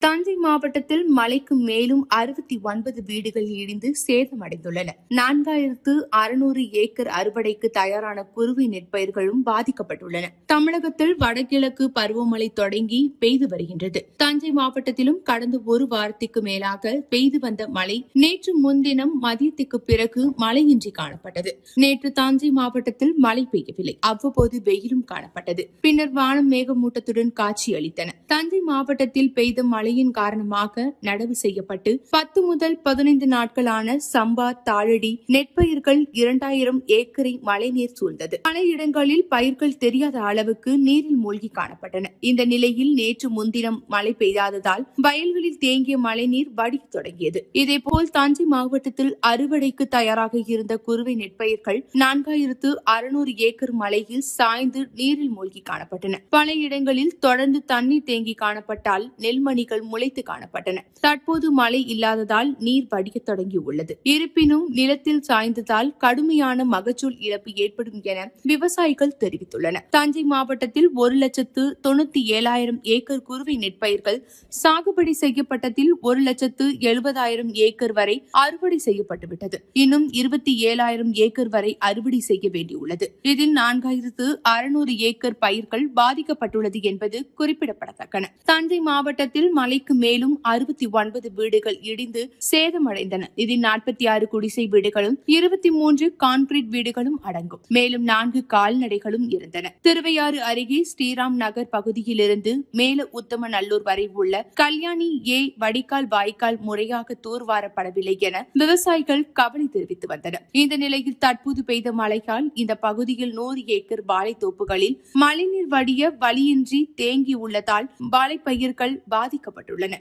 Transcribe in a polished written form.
தஞ்சை மாவட்டத்தில் மழைக்கு மேலும் 69 வீடுகள் இடிந்து சேதமடைந்துள்ளன. 4600 ஏக்கர் அறுவடைக்கு தயாரான குறுவை நெற்பயிர்களும் பாதிக்கப்பட்டுள்ளன. தமிழகத்தில் வடகிழக்கு பருவமழை தொடங்கி பெய்து வருகின்றது. தஞ்சை மாவட்டத்திலும் கடந்த ஒரு வாரத்திற்கு மேலாக பெய்து வந்த மழை நேற்று முன்தினம் மதியத்துக்கு பிறகு மழையின்றி காணப்பட்டது. நேற்று தஞ்சை மாவட்டத்தில் மழை பெய்யவில்லை. அவ்வப்போது வெயிலும் காணப்பட்டது. பின்னர் வானம் மேகமூட்டத்துடன் காட்சியளித்தன. தஞ்சை மாவட்டத்தில் பெய்த மழை காரணமாக நடவு செய்யப்பட்டு 10 முதல் 15 நாட்களான சம்பா தாளடி நெற்பயிர்கள் 2000 ஏக்கரை மழைநீர் சூழ்ந்தது. பல இடங்களில் பயிர்கள் தெரியாத அளவுக்கு நீரில் மூழ்கி காணப்பட்டன. இந்த நிலையில் நேற்று முன்தினம் மழை பெய்யாததால் வயல்களில் தேங்கிய மழைநீர் வடிய தொடங்கியது. இதேபோல் தஞ்சை மாவட்டத்தில் அறுவடைக்கு தயாராக இருந்த குறுவை நெற்பயிர்கள் 4600 ஏக்கர் மழையில் சாய்ந்து நீரில் மூழ்கி காணப்பட்டன. பல இடங்களில் தொடர்ந்து தண்ணீர் தேங்கி காணப்பட்டால் நெல்மணிகள் முளைத்து காணப்பட்டன. தற்போது மழை இல்லாததால் நீர் வடிய தொடங்கியுள்ளது. இருப்பினும் நிலத்தில் சாய்ந்ததால் கடுமையான மகசூல் இழப்பு ஏற்படும் என விவசாயிகள் தெரிவித்துள்ளனர். தஞ்சை மாவட்டத்தில் 1,97,000 ஏக்கர் குறுவை நெற்பயிர்கள் சாகுபடி செய்யப்பட்டதில் 1,70,000 ஏக்கர் வரை அறுவடை செய்யப்பட்டுவிட்டது. இன்னும் 27,000 ஏக்கர் வரை அறுவடை செய்ய வேண்டியுள்ளது. இதில் 4600 ஏக்கர் பயிர்கள் பாதிக்கப்பட்டுள்ளது என்பது குறிப்பிடத்தக்கன. தஞ்சை மாவட்டத்தில் மழைக்கு மேலும் 69 வீடுகள் இடிந்து சேதமடைந்தன. இதில் 46 குடிசை வீடுகளும் 23 கான்கிரீட் வீடுகளும் அடங்கும். மேலும் 4 கால்நடைகளும் இருந்தன. திருவையாறு அருகே ஸ்ரீராம் நகர் பகுதியிலிருந்து மேல உத்தமநல்லூர் வரை உள்ள கல்யாணி வடிகால் வாய்க்கால் முறையாக தூர்வாரப்படவில்லை என விவசாயிகள் கவலை தெரிவித்து வந்தனர். இந்த நிலையில் தற்போது பெய்த மழையால் இந்த பகுதியில் 100 ஏக்கர் வாழைத்தோப்புகளில் மழைநீர் வடிய வழியின்றி தேங்கியுள்ளதால் வாழைப்பயிர்கள் பாதிக்கப்பட்டுள்ளன.